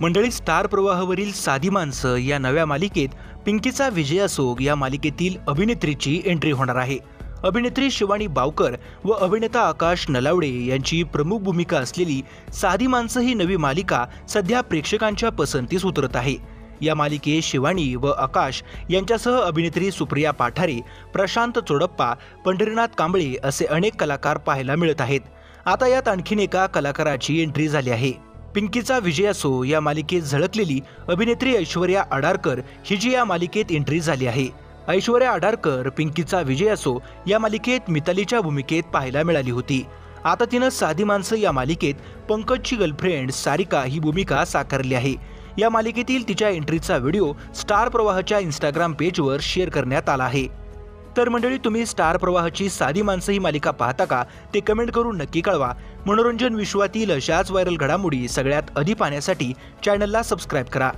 मंडळी, स्टार प्रवाहावरील साधी माणसं या नव्या मालिकेत पिंकीचा विजय असो या मालिकेतील अभिनेत्रीची एंट्री होणार आहे। अभिनेत्री शिवानी बावकर व अभिनेता आकाश नलावडे यांची प्रमुख भूमिका असलेली साधी माणसं ही नवी मालिका सध्या प्रेक्षकांच्या पसंतीस उतरत आहे। या मालिकेत शिवानी व आकाश यांच्यासह अभिनेत्री सुप्रिया पाठारे, प्रशांत चोडप्पा, पंढरीनाथ कांबळे असे अनेक कलाकार पाहायला मिळत आहेत। आता यात आणखीन एका कलाकाराची एंट्री झाली आहे। पिंकीचा विजय असो या मालिकेत झळकलेली अभिनेत्री ऐश्वर्या अडारकर हिची या मालिकेत एंट्री झाली आहे। ऐश्वर्या अडारकर पिंकीचा विजय असो या मालिकेत मितालीच्या भूमिकेत पाहायला मिळाली होती। आता तिनं साधी माणसं या मालिकेत पंकजची गर्लफ्रेंड सारिका ही भूमिका साकारली आहे। या मालिकेतील तिच्या एंट्रीचा व्हिडिओ स्टार प्रवाहाच्या इंस्टाग्राम पेजवर शेअर करण्यात आला आहे। तर मंडळी, तुम्ही स्टार प्रवाहाची साधी माणसं ही मालिका पाहता का ते कमेंट करून नक्की कळवा। मनोरंजन विश्वातील अशाच व्हायरल घडामोडी सगळ्यात आधी पाहण्यासाठी चॅनलला सबस्क्राईब करा।